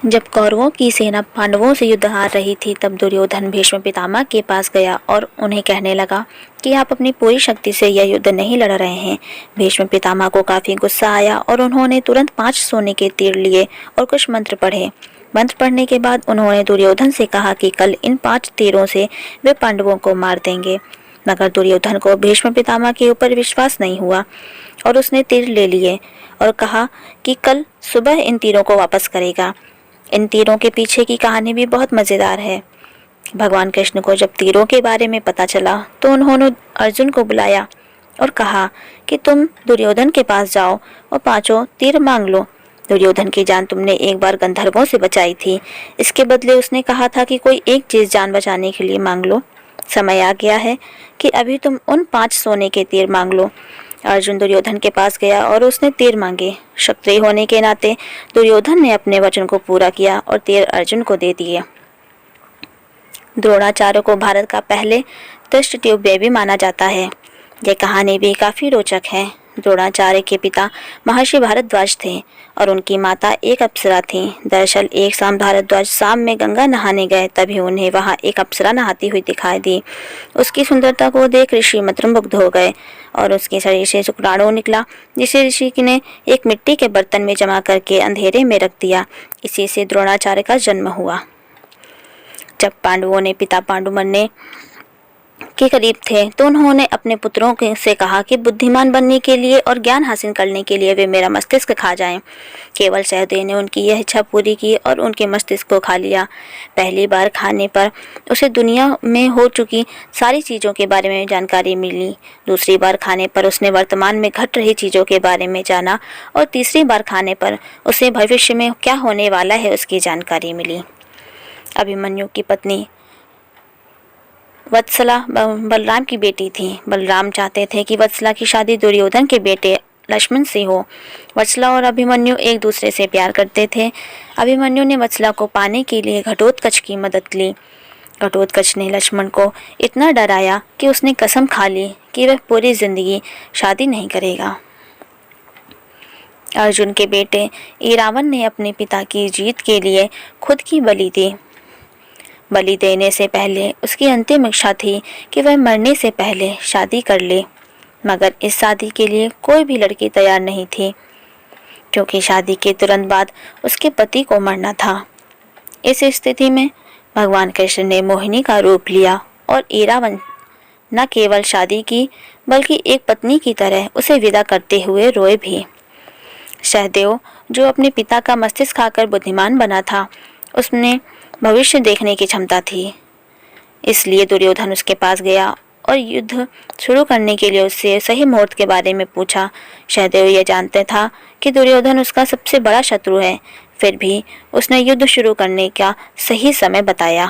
जब कौरवों की सेना पांडवों से युद्ध हार रही थी, तब दुर्योधन भीष्म पितामह के पास गया और उन्हें कहने लगा कि आप अपनी पूरी शक्ति से यह युद्ध नहीं लड़ रहे हैं। भीष्म पितामह को काफी गुस्सा आया और उन्होंने तुरंत 5 सोने के तीर लिए और कुछ मंत्र पढ़े। मंत्र पढ़ने के बाद उन्होंने दुर्योधन से कहा कि कल इन 5 तीरों से वे पांडवों को मार देंगे। मगर दुर्योधन को भीष्म पितामह के ऊपर विश्वास नहीं हुआ और उसने तीर ले लिए और कहा कि कल सुबह इन तीरों को वापस करेगा। इन तीरों के पीछे की कहानी भी बहुत मजेदार है। भगवान कृष्ण को जब तीरों के बारे में पता चला तो उन्होंने अर्जुन को बुलाया और कहा कि तुम दुर्योधन के पास जाओ और 5 तीर मांग लो। दुर्योधन की जान तुमने एक बार गंधर्वों से बचाई थी, इसके बदले उसने कहा था कि कोई एक चीज जान बचाने के लिए मांग लो। समय आ गया है कि अभी तुम उन 5 सोने के तीर मांग लो। अर्जुन दुर्योधन के पास गया और उसने तीर मांगे। क्षत्रिय होने के नाते दुर्योधन ने अपने वचन को पूरा किया और तीर अर्जुन को दे दिए। द्रोणाचार्य को भारत का पहले धृष्टद्युम्न भी माना जाता है। यह कहानी भी काफी रोचक है। द्रोणाचार्य के पिता महर्षि भारद्वाज थे और उनकी माता एक अप्सरा थी। दरअसल एक शाम भारद्वाज शाम में गंगा नहाने गए, तभी उन्हें वहां एक अप्सरा नहाती हुई दिखाई दी। उसकी सुंदरता को देख ऋषि मंत्रमुग्ध हो गए और उसके शरीर से शुक्राणु निकला, जिसे ऋषि ने एक मिट्टी के बर्तन में जमा करके अंधेरे में रख दिया। इसी से द्रोणाचार्य का जन्म हुआ। जब पांडवों ने पिता पांडु मरने के करीब थे तो उन्होंने अपने पुत्रों से कहा कि बुद्धिमान बनने के लिए और ज्ञान हासिल करने के लिए वे मेरा मस्तिष्क खा जाएं। केवल सहदेव ने उनकी यह इच्छा पूरी की और उनके मस्तिष्क को खा लिया। पहली बार खाने पर उसे दुनिया में हो चुकी सारी चीज़ों के बारे में जानकारी मिली। दूसरी बार खाने पर उसने वर्तमान में घट रही चीज़ों के बारे में जाना और तीसरी बार खाने पर उसे भविष्य में क्या होने वाला है उसकी जानकारी मिली। अभिमन्यु की पत्नी वत्सला बलराम की बेटी थी। बलराम चाहते थे कि वत्सला की शादी दुर्योधन के बेटे लक्ष्मण से हो। वत्सला और अभिमन्यु एक दूसरे से प्यार करते थे। अभिमन्यु ने वत्सला को पाने के लिए घटोत्कच की मदद ली। घटोत्कच ने लक्ष्मण को इतना डराया कि उसने कसम खा ली कि वह पूरी जिंदगी शादी नहीं करेगा। अर्जुन के बेटे इरावन ने अपने पिता की जीत के लिए खुद की बलि दी। बलि देने से पहले उसकी अंतिम इच्छा थी कि वह मरने से पहले शादी कर ले, मगर इस शादी के लिए कोई भी लड़की तैयार नहीं थी, क्योंकि शादी के तुरंत बाद उसके पति को मरना था। इस स्थिति में भगवान कृष्ण ने मोहिनी का रूप लिया और इरावन न केवल शादी की बल्कि एक पत्नी की तरह उसे विदा करते हुए रोए भी। सहदेव, जो अपने पिता का मस्तिष्क खाकर बुद्धिमान बना था, उसने भविष्य देखने की क्षमता थी। इसलिए दुर्योधन उसके पास गया और युद्ध शुरू करने के लिए उससे सही मुहूर्त के बारे में पूछा। सहदेव यह जानते था कि दुर्योधन उसका सबसे बड़ा शत्रु है, फिर भी उसने युद्ध शुरू करने का सही समय बताया।